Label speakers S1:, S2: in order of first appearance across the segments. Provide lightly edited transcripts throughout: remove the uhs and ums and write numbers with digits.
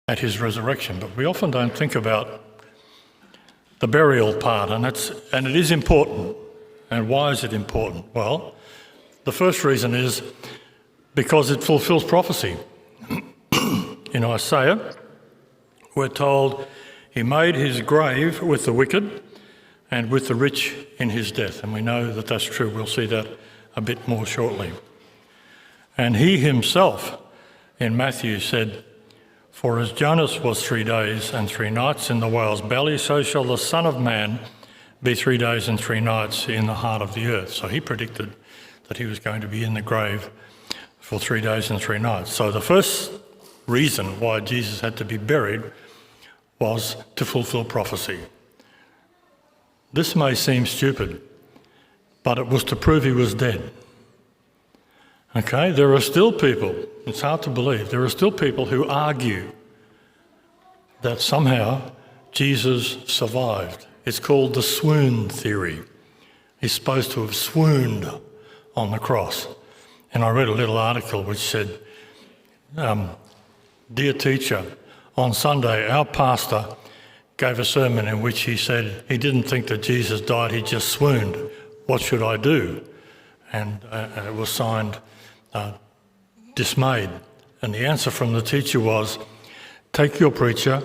S1: at his resurrection. But we often don't think about the burial part, and it is important. And why is it important? Well, the first reason is because it fulfills prophecy. In Isaiah, we're told he made his grave with the wicked and with the rich in his death. And we know that that's true. We'll see that a bit more shortly. And he himself in Matthew said, "For as Jonas was 3 days and 3 nights in the whale's belly, so shall the Son of Man be 3 days and 3 nights in the heart of the earth." So he predicted that he was going to be in the grave for 3 days and 3 nights. So the first reason why Jesus had to be buried was to fulfill prophecy. This may seem stupid, but it was to prove he was dead. Okay, there are still people, it's hard to believe, there are still people who argue that somehow Jesus survived. It's called the swoon theory. He's supposed to have swooned on the cross. And I read a little article which said, "Dear teacher, on Sunday our pastor gave a sermon in which he said he didn't think that Jesus died, he just swooned. What should I do?" And it was signed dismayed. And the answer from the teacher was, "Take your preacher,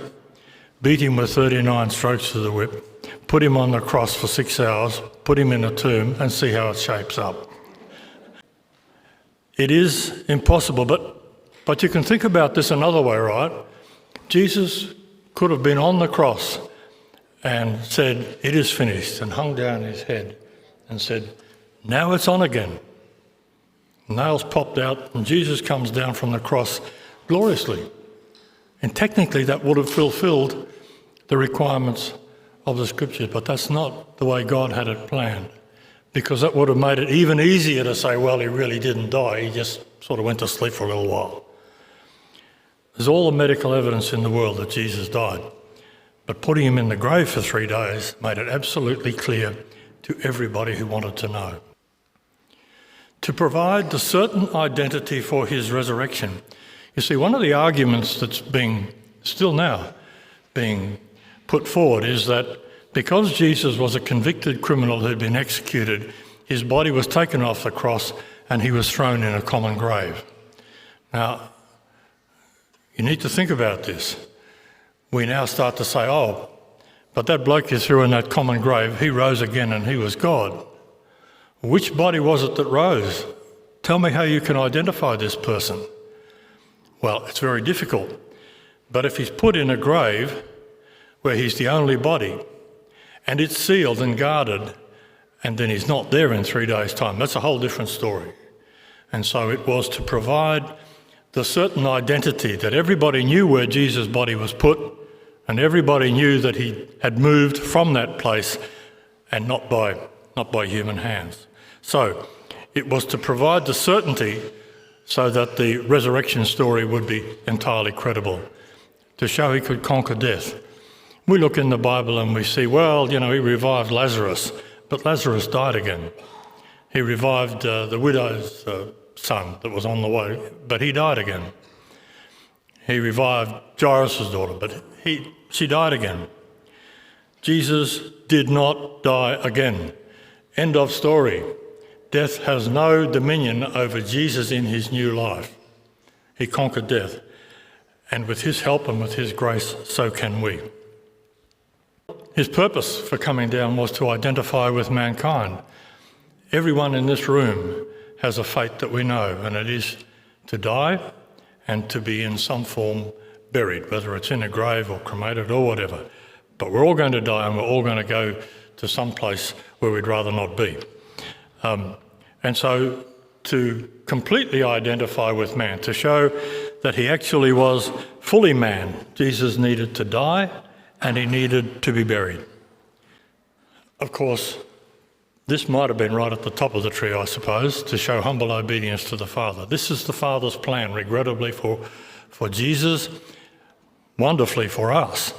S1: beat him with 39 strokes of the whip, put him on the cross for 6 hours, put him in a tomb and see how it shapes up." It is impossible, but you can think about this another way, right? Jesus could have been on the cross and said, "It is finished," and hung down his head and said, "Now it's on again." Nails popped out and Jesus comes down from the cross gloriously. And technically that would have fulfilled the requirements of the Scriptures, but that's not the way God had it planned, because that would have made it even easier to say, well, he really didn't die, he just sort of went to sleep for a little while. There's all the medical evidence in the world that Jesus died, but putting him in the grave for 3 days made it absolutely clear to everybody who wanted to know. To provide the certain identity for his resurrection. You see, one of the arguments that's still now being put forward is that because Jesus was a convicted criminal who'd been executed, his body was taken off the cross and he was thrown in a common grave. Now, you need to think about this. We now start to say, oh, but that bloke you threw in that common grave, he rose again and he was God. Which body was it that rose? Tell me how you can identify this person. Well, it's very difficult. But if he's put in a grave where he's the only body and it's sealed and guarded and then he's not there in 3 days' time, that's a whole different story. And so it was to provide the certain identity that everybody knew where Jesus' body was put and everybody knew that he had moved from that place and not by human hands. So it was to provide the certainty so that the resurrection story would be entirely credible, to show he could conquer death. We look in the Bible and we see, well, he revived Lazarus, but Lazarus died again. He revived the widow's son that was on the way, but he died again. He revived Jairus' daughter, but she died again. Jesus did not die again. End of story. Death has no dominion over Jesus in his new life. He conquered death. And with his help and with his grace, so can we. His purpose for coming down was to identify with mankind. Everyone in this room has a fate that we know, and it is to die and to be in some form buried, whether it's in a grave or cremated or whatever. But we're all going to die and we're all going to go to some place where we'd rather not be. And so to completely identify with man, to show that he actually was fully man, Jesus needed to die and he needed to be buried. Of course, this might have been right at the top of the tree, I suppose, to show humble obedience to the Father. This is the Father's plan, regrettably for Jesus, wonderfully for us.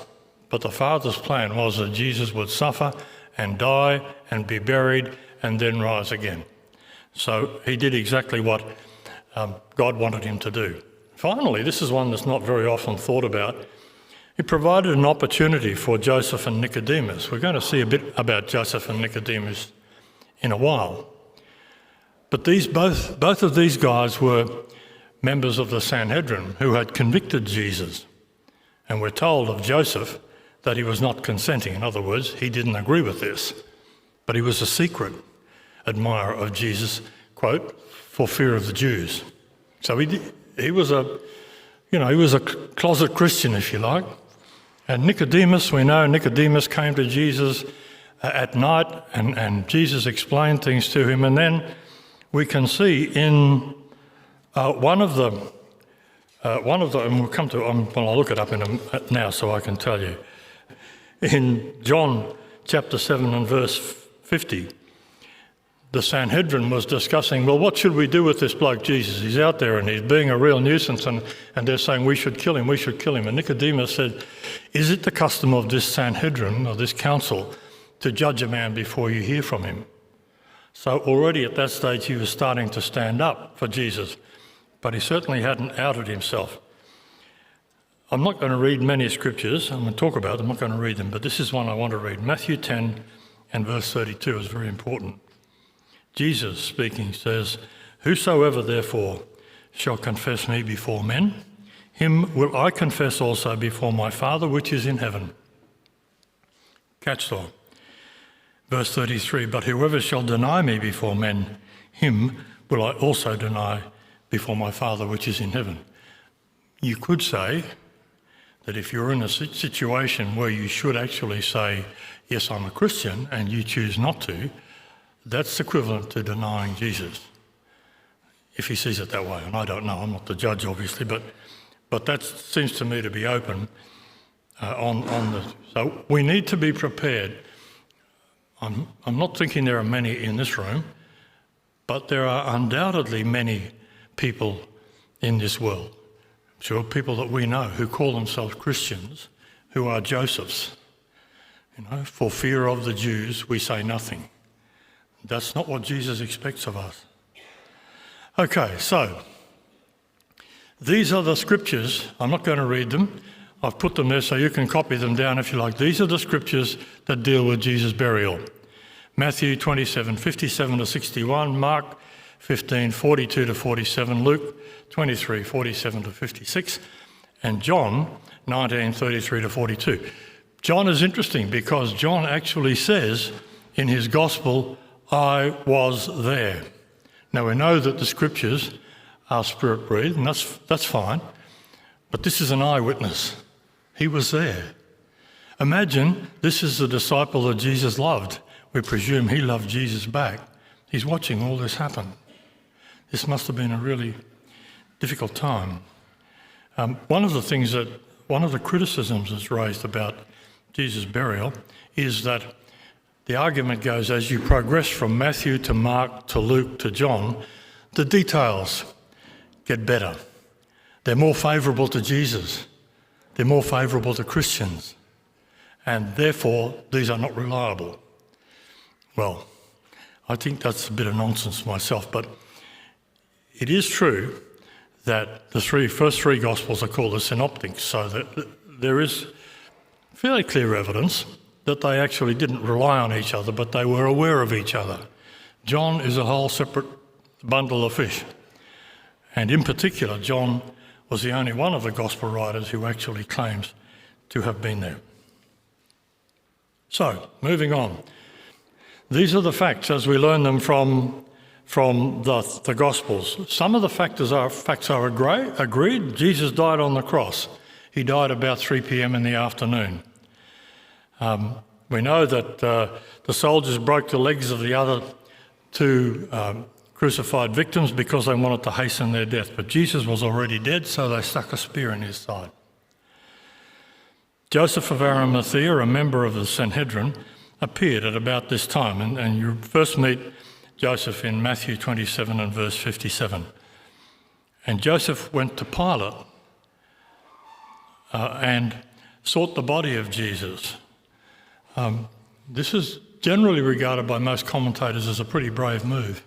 S1: But the Father's plan was that Jesus would suffer and die and be buried and then rise again. So he did exactly what God wanted him to do. finally, this is one that's not very often thought about, it provided an opportunity for Joseph and Nicodemus. We're going to see a bit about Joseph and Nicodemus in a while. But both of these guys were members of the Sanhedrin who had convicted Jesus. And we're told of Joseph that he was not consenting. In other words, he didn't agree with this. But he was a secret admirer of Jesus, quote, for fear of the Jews. So he was a closet Christian, if you like. And Nicodemus, we know Nicodemus came to Jesus at night and Jesus explained things to him. And then we can see in one of the, and we'll come to, I'll look it up now so I can tell you. In John chapter 7 and verse 50, the Sanhedrin was discussing, well, what should we do with this bloke Jesus? He's out there and he's being a real nuisance, and they're saying we should kill him. And Nicodemus said, is it the custom of this Sanhedrin, or this council, to judge a man before you hear from him? So already at that stage he was starting to stand up for Jesus, but he certainly hadn't outed himself. I'm not going to read many scriptures. I'm going to talk about them, I'm not going to read them, but this is one I want to read. Matthew 10 and verse 32 is very important. Jesus speaking says, whosoever therefore shall confess me before men, him will I confess also before my Father which is in heaven. Catch that. Verse 33, but whoever shall deny me before men, him will I also deny before my Father which is in heaven. You could say that if you're in a situation where you should actually say, yes, I'm a Christian, and you choose not to, that's equivalent to denying Jesus, if he sees it that way. And I don't know, I'm not the judge obviously, but that seems to me to be open so we need to be prepared. I'm not thinking there are many in this room, but there are undoubtedly many people in this world, sure, people that we know who call themselves Christians, who are Josephs. For fear of the Jews, we say nothing. That's not what Jesus expects of us. Okay, so these are the scriptures. I'm not going to read them. I've put them there so you can copy them down if you like. These are the scriptures that deal with Jesus' burial. Matthew 27, 57 to 61, Mark 15, 42 to 47, Luke 23, 47 to 56, and John 19, 33 to 42. John is interesting because John actually says in his gospel, I was there. Now we know that the scriptures are spirit-breathed, and that's fine, but this is an eyewitness. He was there. Imagine this is the disciple that Jesus loved. We presume he loved Jesus back. He's watching all this happen. This must have been a really difficult time. One of the criticisms that's raised about Jesus' burial is that the argument goes, as you progress from Matthew to Mark to Luke to John, the details get better. They're more favourable to Jesus. They're more favourable to Christians. And therefore, these are not reliable. Well, I think that's a bit of nonsense myself, but it is true that the first three Gospels are called the synoptics, so that there is fairly clear evidence that they actually didn't rely on each other, but they were aware of each other. John is a whole separate bundle of fish. And in particular, John was the only one of the Gospel writers who actually claims to have been there. So, moving on. These are the facts as we learn them from the Gospels. Some of the facts are agreed. Jesus died on the cross. He died about 3 p.m. in the afternoon. We know that the soldiers broke the legs of the other two crucified victims because they wanted to hasten their death. But Jesus was already dead, so they stuck a spear in his side. Joseph of Arimathea, a member of the Sanhedrin, appeared at about this time. And you first meet Joseph in Matthew 27 and verse 57. And Joseph went to Pilate and sought the body of Jesus. This is generally regarded by most commentators as a pretty brave move,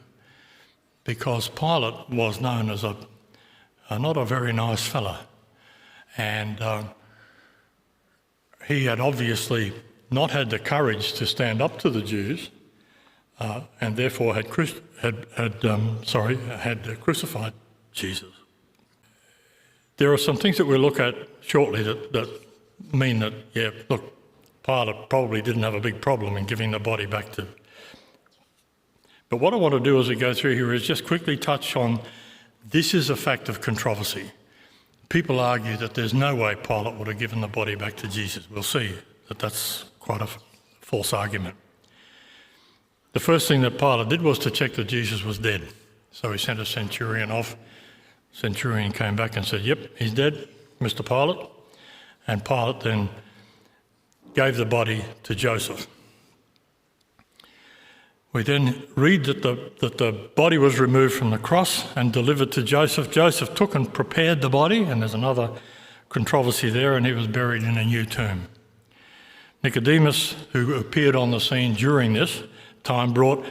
S1: because Pilate was known as not a very nice fella. And he had obviously not had the courage to stand up to the Jews, and therefore had crucified Jesus. There are some things that we'll look at shortly that mean that, yeah, look, Pilate probably didn't have a big problem in giving the body back to. But what I want to do as we go through here is just quickly touch on, this is a fact of controversy. People argue that there's no way Pilate would have given the body back to Jesus. We'll see that that's quite a false argument. The first thing that Pilate did was to check that Jesus was dead. So he sent a centurion off. Centurion came back and said, yep, he's dead, Mr. Pilate. And Pilate then gave the body to Joseph. We then read that the body was removed from the cross and delivered to Joseph. Joseph took and prepared the body, and there's another controversy there, and he was buried in a new tomb. Nicodemus, who appeared on the scene during this time, brought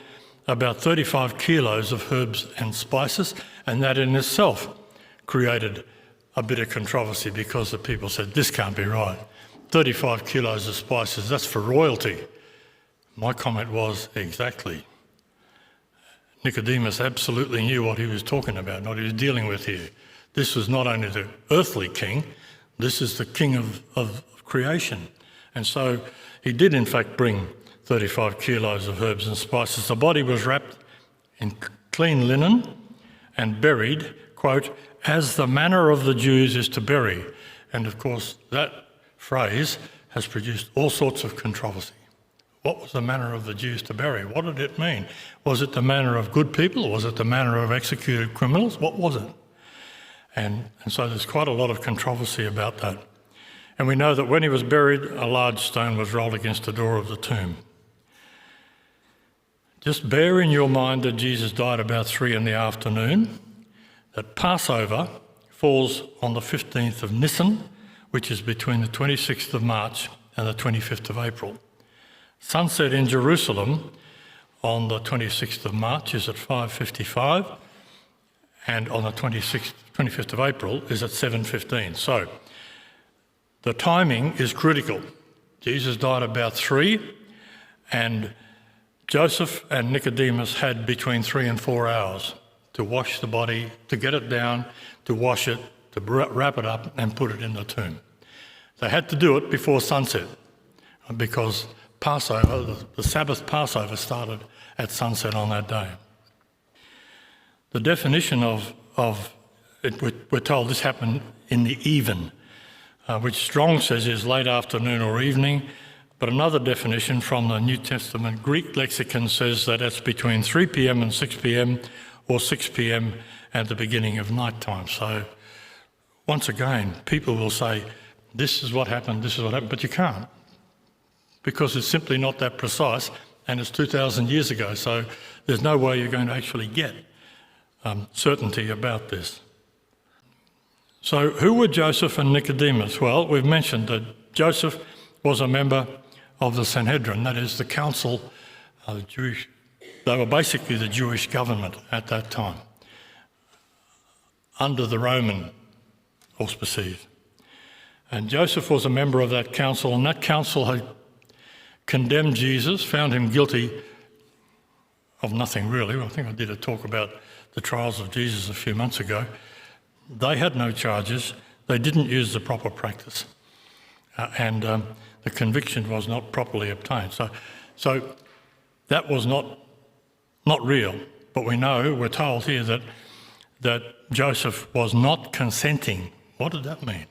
S1: about 35 kilos of herbs and spices, and that in itself created a bit of controversy because the people said, this can't be right. 35 kilos of spices, that's for royalty. My comment was, exactly. Nicodemus absolutely knew what he was talking about, what he was dealing with here. This was not only the earthly king, this is the king of creation. And so he did in fact bring 35 kilos of herbs and spices. The body was wrapped in clean linen and buried, quote, as the manner of the Jews is to bury. And of course, that phrase has produced all sorts of controversy. What was the manner of the Jews to bury? What did it mean? Was it the manner of good people? Or was it the manner of executed criminals? What was it? And so there's quite a lot of controversy about that. And we know that when he was buried, a large stone was rolled against the door of the tomb. Just bear in your mind that Jesus died about 3 p.m, that Passover falls on the 15th of Nisan, which is between the 26th of March and the 25th of April. Sunset in Jerusalem on the 26th of March is at 5:55, and on the 25th of April is at 7:15. So the timing is critical. Jesus died about 3, and Joseph and Nicodemus had between 3 and 4 hours to wash the body, to get it down, to wash it, to wrap it up and put it in the tomb. They had to do it before sunset because Passover, the Sabbath Passover, started at sunset on that day. The definition of it, we're told this happened in the even, which Strong says is late afternoon or evening, but another definition from the New Testament Greek lexicon says that it's between 3 p.m. and 6 p.m. or 6 p.m. at the beginning of night time. So once again, people will say, this is what happened, but you can't, because it's simply not that precise, and it's 2,000 years ago, so there's no way you're going to actually get certainty about this. So who were Joseph and Nicodemus? Well, we've mentioned that Joseph was a member of the Sanhedrin, that is the council of the Jewish. They were basically the Jewish government at that time, under the Roman auspices. And Joseph was a member of that council, and that council had condemned Jesus, found him guilty of nothing really. I think I did a talk about the trials of Jesus a few months ago. They had no charges. They didn't use the proper practice. And the conviction was not properly obtained. So that was not real. But we're told here that Joseph was not consenting. What did that mean?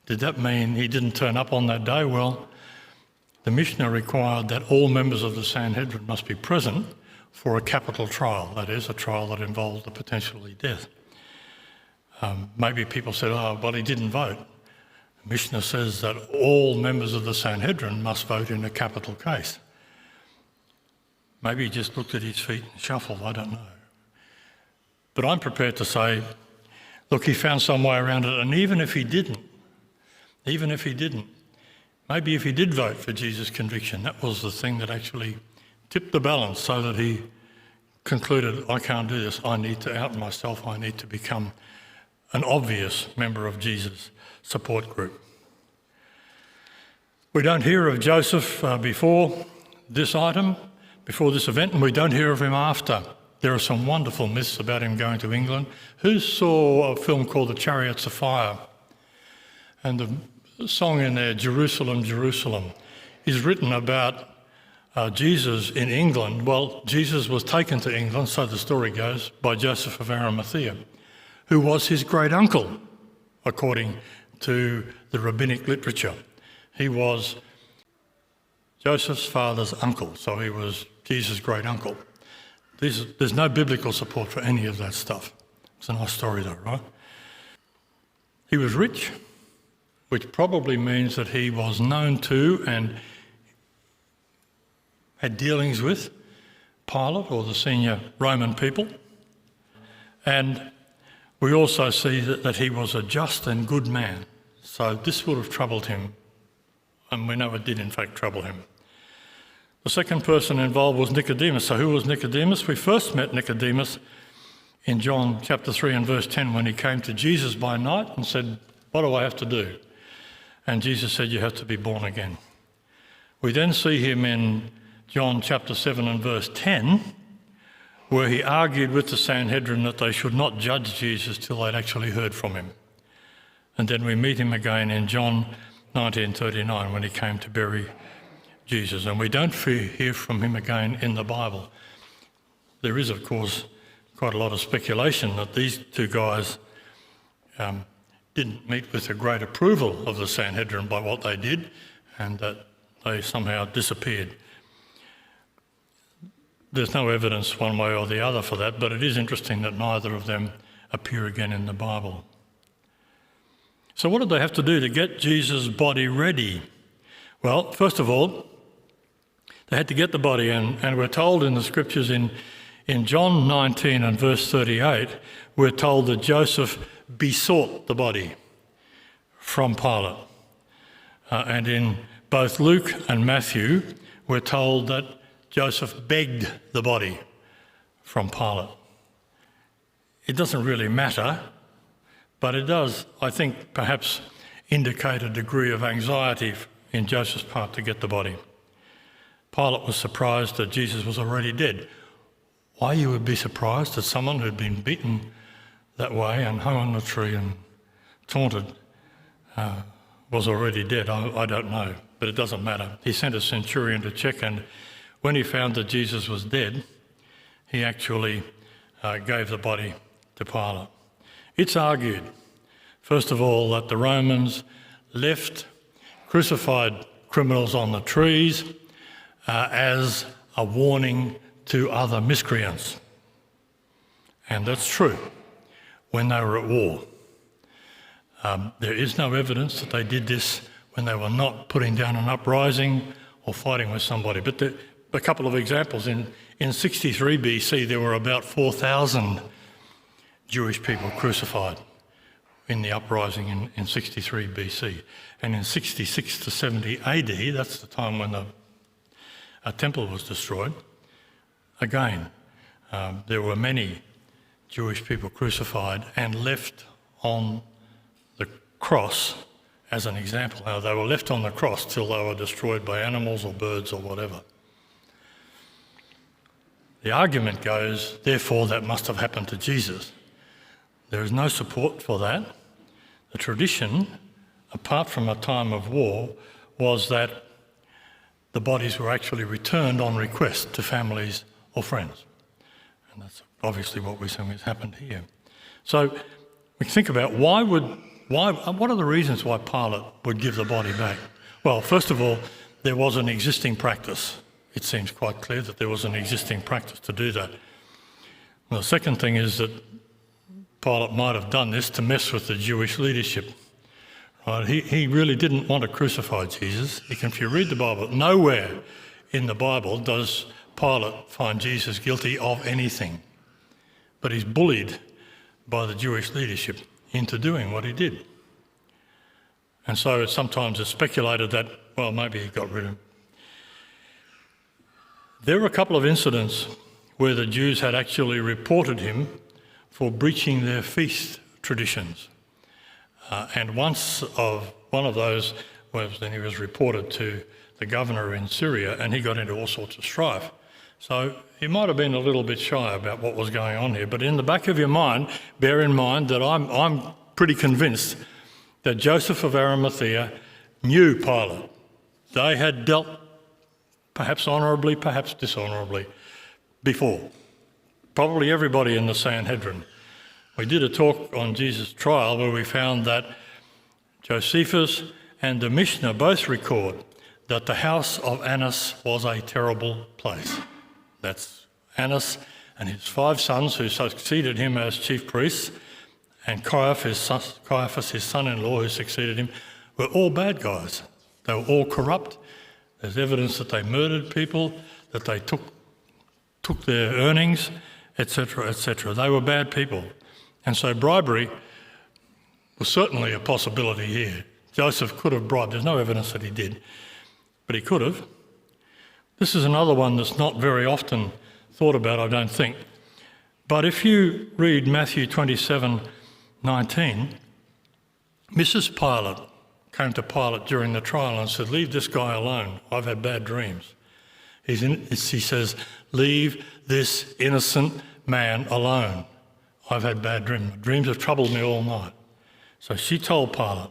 S1: Did that mean he didn't turn up on that day? Well, the Mishnah required that all members of the Sanhedrin must be present for a capital trial, that is, a trial that involved the potentially death. Maybe people said, oh, well, he didn't vote. The Mishnah says that all members of the Sanhedrin must vote in a capital case. Maybe he just looked at his feet and shuffled, I don't know. But I'm prepared to say, look, he found some way around it, and even if he didn't, maybe if he did vote for Jesus' conviction, that was the thing that actually tipped the balance so that he concluded, I can't do this, I need to out myself, I need to become an obvious member of Jesus' support group. We don't hear of Joseph before this event, and we don't hear of him after. There are some wonderful myths about him going to England. Who saw a film called The Chariots of Fire? And the song in there, Jerusalem, Jerusalem, is written about Jesus in England. Well, Jesus was taken to England, so the story goes, by Joseph of Arimathea, who was his great uncle, according to the rabbinic literature. He was Joseph's father's uncle, so he was Jesus' great uncle. There's no biblical support for any of that stuff. It's a nice story though, right? He was rich, which probably means that he was known to and had dealings with Pilate or the senior Roman people. And we also see that he was a just and good man. So this would have troubled him, and we know it did in fact trouble him. The second person involved was Nicodemus. So who was Nicodemus? We first met Nicodemus in John chapter 3 and verse 10 when he came to Jesus by night and said, "What do I have to do?" And Jesus said, "You have to be born again." We then see him in John chapter 7 and verse 10, where he argued with the Sanhedrin that they should not judge Jesus till they'd actually heard from him. And then we meet him again in John 19:39 when he came to bury Jesus. And we don't hear from him again in the Bible. There is, of course, quite a lot of speculation that these two guys didn't meet with a great approval of the Sanhedrin by what they did, and that they somehow disappeared. There's no evidence one way or the other for that, but it is interesting that neither of them appear again in the Bible. So what did they have to do to get Jesus' body ready? Well, first of all, they had to get the body, and we're told in the scriptures in John 19 and verse 38, we're told that Joseph besought the body from Pilate. And in both Luke and Matthew, we're told that Joseph begged the body from Pilate. It doesn't really matter, but it does, I think, perhaps indicate a degree of anxiety in Joseph's part to get the body. Pilate was surprised that Jesus was already dead. Why you would be surprised that someone who'd been beaten that way and hung on the tree and taunted was already dead, I don't know, but it doesn't matter. He sent a centurion to check, and when he found that Jesus was dead, he actually gave the body to Pilate. It's argued, first of all, that the Romans left crucified criminals on the trees as a warning to other miscreants. And that's true when they were at war. There is no evidence that they did this when they were not putting down an uprising or fighting with somebody. But a couple of examples. In 63 BC, there were about 4,000 Jewish people crucified in the uprising in 63 BC. And in 66 to 70 AD, that's the time when a temple was destroyed, again, there were many Jewish people crucified and left on the cross as an example. Now, they were left on the cross till they were destroyed by animals or birds or whatever. The argument goes, therefore, that must have happened to Jesus. There is no support for that. The tradition, apart from a time of war, was that the bodies were actually returned on request to families or friends. And that's obviously what we're saying has happened here. So we think about what are the reasons why Pilate would give the body back? Well, first of all, there was an existing practice. It seems quite clear that there was an existing practice to do that. Well, the second thing is that Pilate might have done this to mess with the Jewish leadership. Right? He really didn't want to crucify Jesus. If you read the Bible, nowhere in the Bible does Pilate find Jesus guilty of anything. But he's bullied by the Jewish leadership into doing what he did. And so sometimes it's speculated that, well, maybe he got rid of him. There were a couple of incidents where the Jews had actually reported him for breaching their feast traditions. And one of those was then he was reported to the governor in Syria, and he got into all sorts of strife. So he might have been a little bit shy about what was going on here, but in the back of your mind, bear in mind that I'm pretty convinced that Joseph of Arimathea knew Pilate. They had dealt perhaps honourably, perhaps dishonourably before. Probably everybody in the Sanhedrin. We did a talk on Jesus' trial where we found that Josephus and the Mishnah both record that the house of Annas was a terrible place. That's Annas and his 5 sons who succeeded him as chief priests, and Caiaphas, his son-in-law, who succeeded him, were all bad guys. They were all corrupt. There's evidence that they murdered people, that they took their earnings, etc., etc. They were bad people. And so bribery was certainly a possibility here. Joseph could have bribed. There's no evidence that he did, but he could have. This is another one that's not very often thought about, I don't think. But if you read Matthew 27:19, Mrs. Pilate came to Pilate during the trial and said, "Leave this guy alone. I've had bad dreams." He says, "Leave this innocent man alone. I've had bad dreams. Dreams have troubled me all night." So she told Pilate.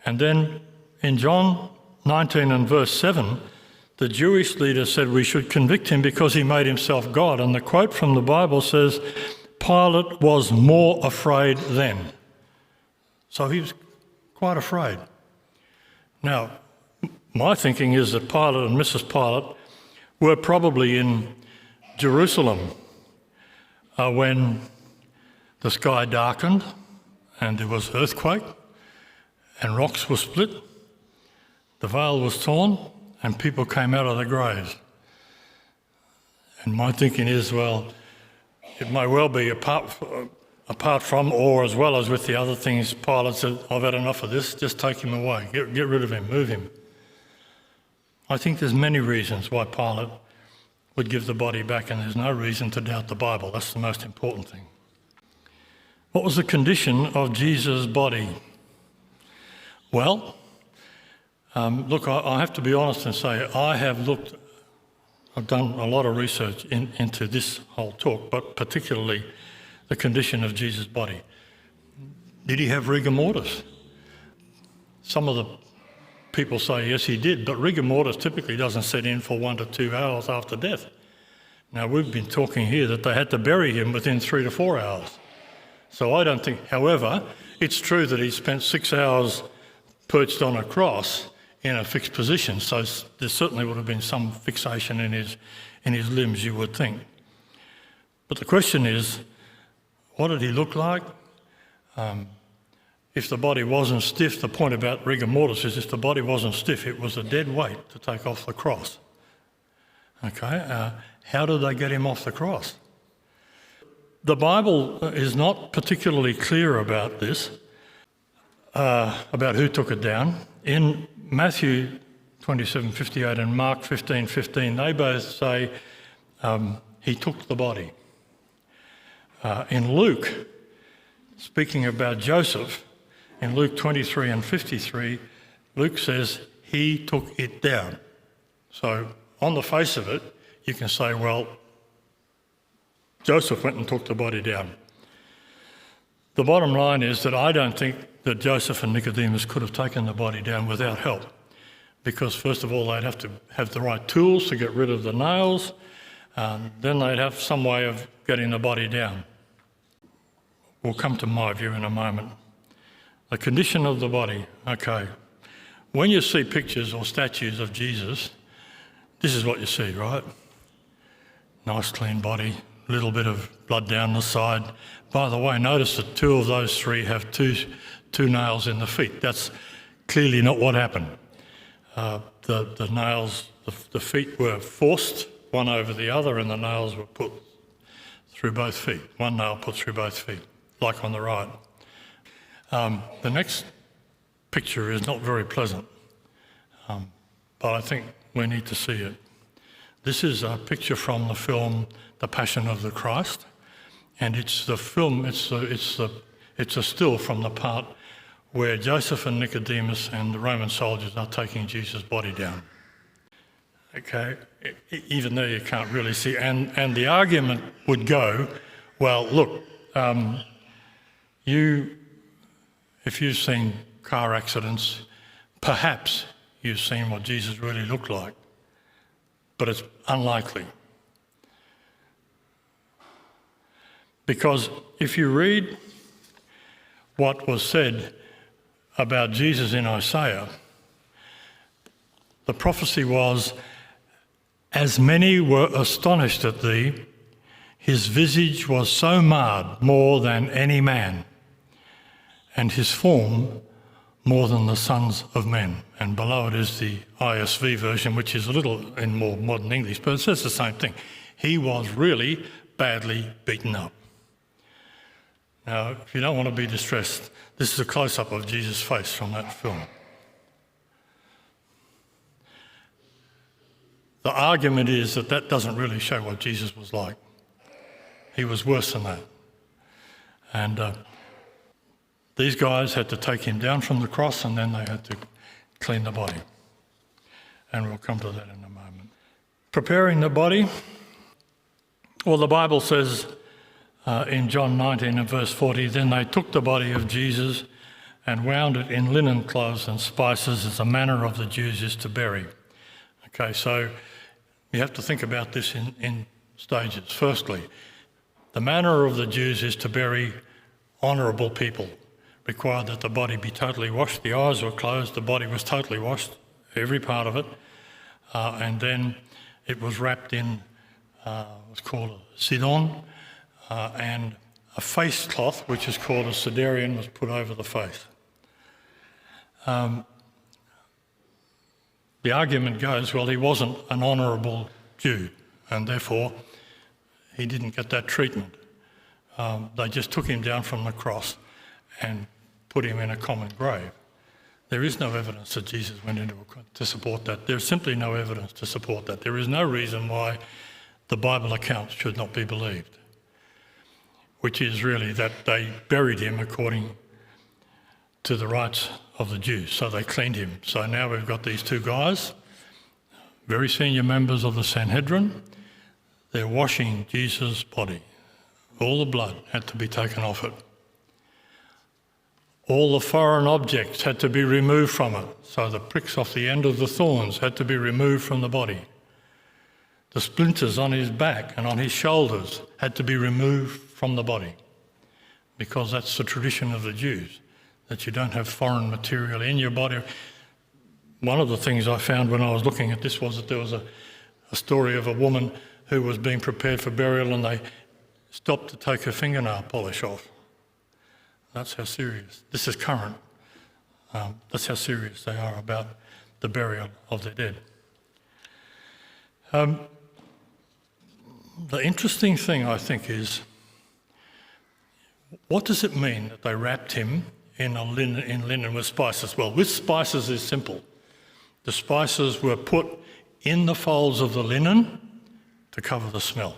S1: And then in John 19 and verse 7, the Jewish leader said we should convict him because he made himself God. And the quote from the Bible says, Pilate was more afraid then. So he was quite afraid. Now, my thinking is that Pilate and Mrs. Pilate were probably in Jerusalem when the sky darkened and there was earthquake and rocks were split, the veil was torn and people came out of their graves. And my thinking is, well, it may well be apart from or as well as with the other things, Pilate said, "I've had enough of this, just take him away, get rid of him, move him." I think there's many reasons why Pilate would give the body back, and there's no reason to doubt the Bible. That's the most important thing. What was the condition of Jesus' body? Well, look, I have to be honest and say I've done a lot of research into this whole talk, but particularly the condition of Jesus' body. Did he have rigor mortis? Some of the people say yes, he did, but rigor mortis typically doesn't set in for 1 to 2 hours after death. Now, we've been talking here that they had to bury him within 3 to 4 hours. So I don't think, however, it's true that he spent 6 hours perched on a cross in a fixed position, so there certainly would have been some fixation in his limbs, you would think. But the question is, what did he look like? If the body wasn't stiff, the point about rigor mortis is if the body wasn't stiff, it was a dead weight to take off the cross. Okay, how did they get him off the cross? The Bible is not particularly clear about this, about who took it down. In Matthew 27:58 and Mark 15:15, they both say he took the body. In Luke, speaking about Joseph, in Luke 23 and 53, Luke says he took it down. So on the face of it, you can say, well, Joseph went and took the body down. The bottom line is that I don't think that Joseph and Nicodemus could have taken the body down without help, because first of all, they'd have to have the right tools to get rid of the nails, then they'd have some way of getting the body down. We'll come to my view in a moment. The condition of the body, okay. When you see pictures or statues of Jesus, this is what you see, right? Nice clean body, little bit of blood down the side. By the way, notice that 2 of those 3 have two nails in the feet. That's clearly not what happened. The nails, the feet were forced one over the other, and the nails were put through both feet. One nail put through both feet, like on the right. The next picture is not very pleasant, but I think we need to see it. This is a picture from the film The Passion of the Christ, and it's the It's a still from the part where Joseph and Nicodemus and the Roman soldiers are taking Jesus' body down. Okay, even though you can't really see. And the argument would go, well, look, if you've seen car accidents, perhaps you've seen what Jesus really looked like, but it's unlikely. Because if you read what was said about Jesus in Isaiah, the prophecy was, as many were astonished at thee, his visage was so marred more than any man, and his form more than the sons of men. And below it is the ISV version, which is a little in more modern English, but it says the same thing. He was really badly beaten up. Now, if you don't want to be distressed, this is a close-up of Jesus' face from that film. The argument is that that doesn't really show what Jesus was like. He was worse than that. And these guys had to take him down from the cross, and then they had to clean the body. And we'll come to that in a moment. Preparing the body, well, the Bible says in John 19 and verse 40, then they took the body of Jesus and wound it in linen cloths and spices, as the manner of the Jews is to bury. Okay, so you have to think about this in stages. Firstly, the manner of the Jews is to bury honourable people. Required that the body be totally washed. The eyes were closed, the body was totally washed, every part of it, and then it was wrapped in what's called a sidon, and a face cloth, which is called a siderion, was put over the face. The argument goes, well, he wasn't an honourable Jew, and therefore he didn't get that treatment. They just took him down from the cross and put him in a common grave. There is no evidence that Jesus went into to support that. There's simply no evidence to support that. There is no reason why the Bible accounts should not be believed, which is really that they buried him according to the rites of the Jews. So they cleaned him. So now we've got these two guys, very senior members of the Sanhedrin. They're washing Jesus' body. All the blood had to be taken off it. All the foreign objects had to be removed from it. So the pricks off the end of the thorns had to be removed from the body. The splinters on his back and on his shoulders had to be removed from the body, because that's the tradition of the Jews, that you don't have foreign material in your body. One of the things I found when I was looking at this was that there was a story of a woman who was being prepared for burial, and they stopped to take her fingernail polish off. That's how serious, this is current, that's how serious they are about the burial of their dead. The interesting thing, I think, is, what does it mean that they wrapped him in linen with spices? Well, with spices is simple. The spices were put in the folds of the linen to cover the smell.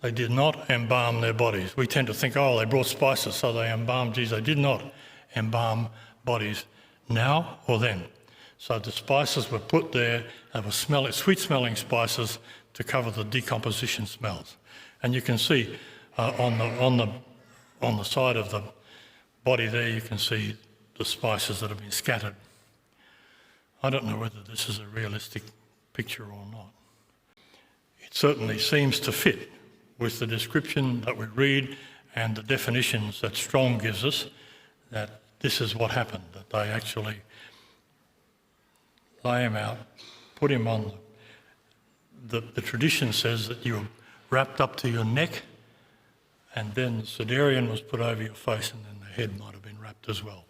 S1: They did not embalm their bodies. We tend to think, oh, they brought spices, so they embalmed Jesus. They did not embalm bodies now or then. So the spices were put there. They were sweet-smelling spices to cover the decomposition smells. And you can see on the side of the body there, you can see the spices that have been scattered. I don't know whether this is a realistic picture or not. It certainly seems to fit with the description that we read and the definitions that Strong gives us, that this is what happened, that they actually lay him out, put him on. The tradition says that you were wrapped up to your neck, and then the siderion was put over your face, and then the head might have been wrapped as well.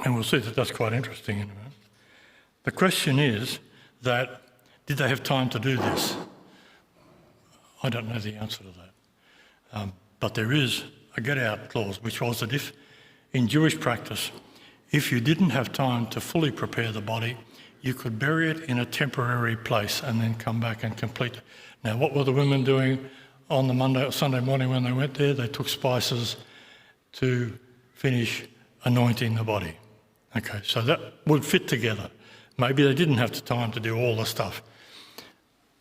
S1: And we'll see that that's quite interesting in a minute. The question is that, did they have time to do this? I don't know the answer to that. But there is a get-out clause, which was that if, in Jewish practice, if you didn't have time to fully prepare the body, you could bury it in a temporary place and then come back and complete it. Now, what were the women doing on the Monday or Sunday morning when they went there? They took spices to finish anointing the body. Okay, so that would fit together. Maybe they didn't have the time to do all the stuff,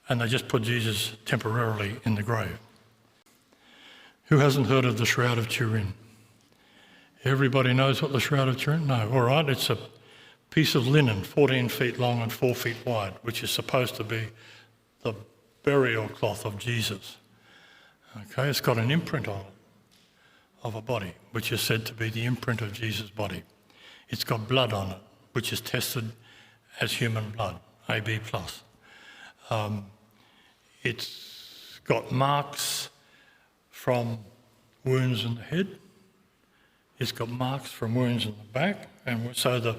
S1: and they just put Jesus temporarily in the grave. Who hasn't heard of the Shroud of Turin? Everybody knows what the Shroud of Turin? No, all right, it's a piece of linen 14 feet long and 4 feet wide, which is supposed to be the burial cloth of Jesus. Okay, it's got an imprint on it of a body, which is said to be the imprint of Jesus' body. It's got blood on it, which is tested as human blood, AB+. It's got marks from wounds in the head. It's got marks from wounds in the back, and so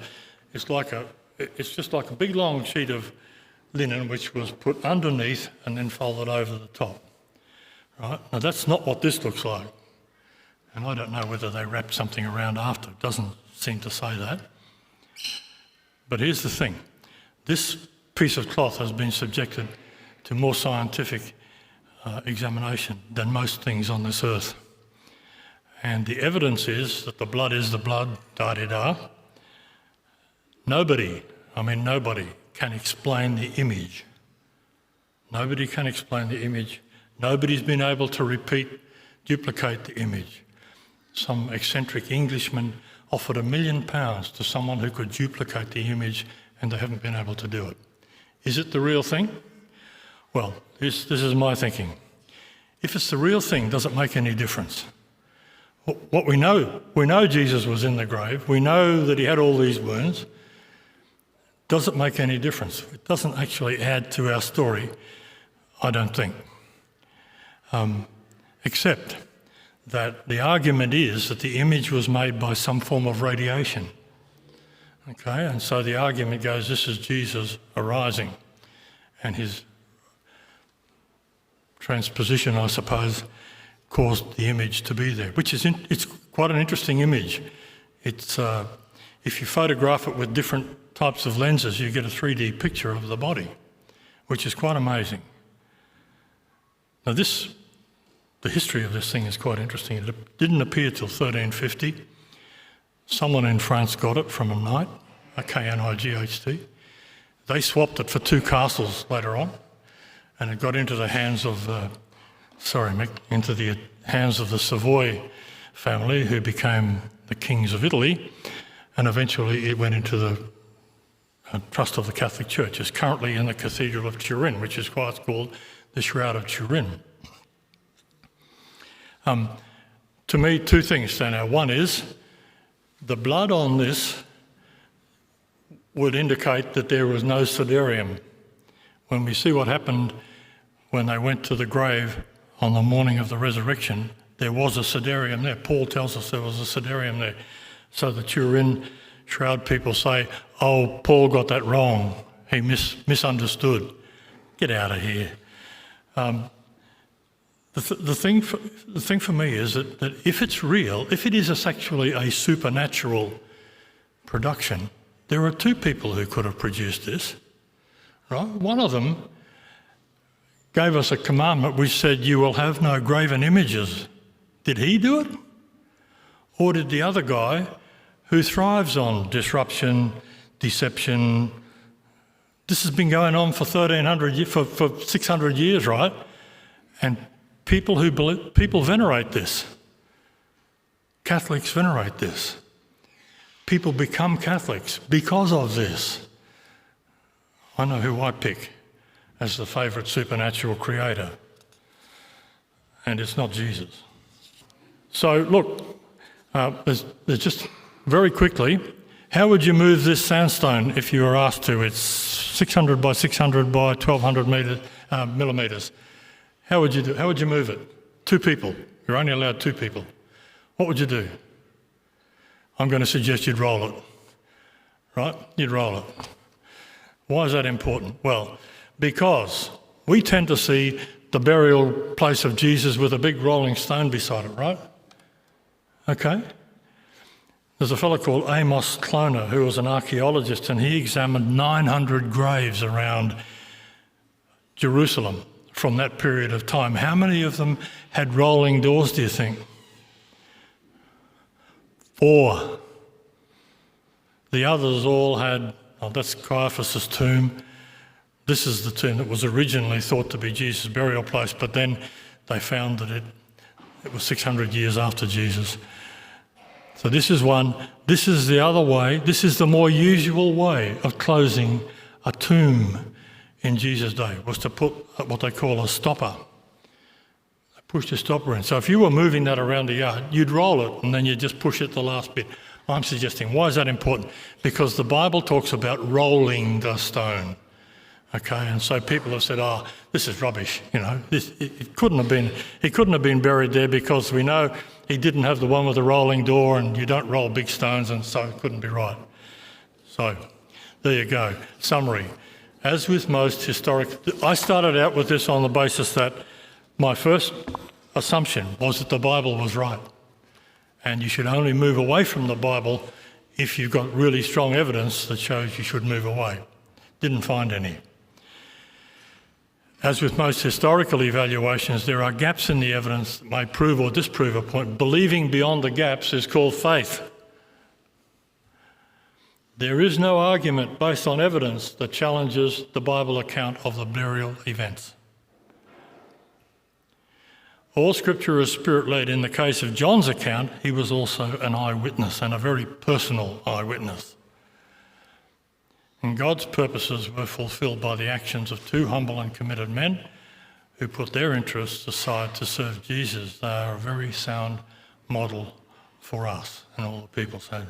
S1: it's just like a big long sheet of linen which was put underneath and then folded over the top. Right? Now that's not what this looks like, and I don't know whether they wrapped something around after. It doesn't seem to say that. But here's the thing: this piece of cloth has been subjected to more scientific examination than most things on this earth. And the evidence is that the blood is the blood, da-de-da. Nobody can explain the image. Nobody can explain the image. Nobody's been able to duplicate the image. Some eccentric Englishman offered £1 million to someone who could duplicate the image, and they haven't been able to do it. Is it the real thing? Well, this is my thinking. If it's the real thing, does it make any difference? What we know Jesus was in the grave. We know that he had all these wounds. Does it make any difference? It doesn't actually add to our story, I don't think. Except that the argument is that the image was made by some form of radiation. Okay, and so the argument goes, this is Jesus arising, and his transposition, I suppose, caused the image to be there, which is it's quite an interesting image. It's if you photograph it with different types of lenses, you get a 3D picture of the body, which is quite amazing. Now the history of this thing is quite interesting. It didn't appear till 1350. Someone in France got it from a knight, a K-N-I-G-H-T. They swapped it for 2 castles later on, and it got into the hands of the Savoy family, who became the kings of Italy, and eventually it went into the trust of the Catholic Church. It's currently in the Cathedral of Turin, which is why it's called the Shroud of Turin. To me, 2 things stand out. One is the blood on this would indicate that there was no sudarium. When we see what happened when they went to the grave on the morning of the resurrection, there was a sudarium there. Paul tells us there was a sudarium there. So the Turin shroud people say, oh, Paul got that wrong. He misunderstood. Get out of here. The thing for me is that if it's real, if it is actually a supernatural production, there are 2 people who could have produced this, right? One of them gave us a commandment which said, you will have no graven images. Did he do it? Or did the other guy, who thrives on disruption, deception, this has been going on for 600 years, right? And people venerate this. Catholics venerate this. People become Catholics because of this. I know who I pick as the favourite supernatural creator, and it's not Jesus. So look, there's just very quickly, how would you move this sandstone if you were asked to? It's 600 by 600 by 1200 millimetres. How would you do? How would you move it? 2 people. You're only allowed 2 people. What would you do? I'm going to suggest you'd roll it. Right? You'd roll it. Why is that important? Well, because we tend to see the burial place of Jesus with a big rolling stone beside it, right? Okay? There's a fellow called Amos Kloner who was an archaeologist, and he examined 900 graves around Jerusalem from that period of time. How many of them had rolling doors, do you think? 4. The others all had, that's Caiaphas' tomb. This is the tomb that was originally thought to be Jesus' burial place, but then they found that it was 600 years after Jesus. So this is one. This is the other way. This is the more usual way of closing a tomb in Jesus' day, was to put what they call a stopper. They pushed a stopper in. So if you were moving that around the yard, you'd roll it and then you'd just push it the last bit. I'm suggesting, why is that important? Because the Bible talks about rolling the stone. Okay, and so people have said, "Oh, this is rubbish." You know, it couldn't have been. He couldn't have been buried there because we know he didn't have the one with the rolling door, and you don't roll big stones, and so it couldn't be right. So, there you go. Summary: as with most historic, I started out with this on the basis that my first assumption was that the Bible was right, and you should only move away from the Bible if you've got really strong evidence that shows you should move away. Didn't find any. As with most historical evaluations, there are gaps in the evidence that may prove or disprove a point. Believing beyond the gaps is called faith. There is no argument based on evidence that challenges the Bible account of the burial events. All Scripture is Spirit-led. In the case of John's account, he was also an eyewitness, and a very personal eyewitness. And God's purposes were fulfilled by the actions of 2 humble and committed men who put their interests aside to serve Jesus. They are a very sound model for us. And all the people said,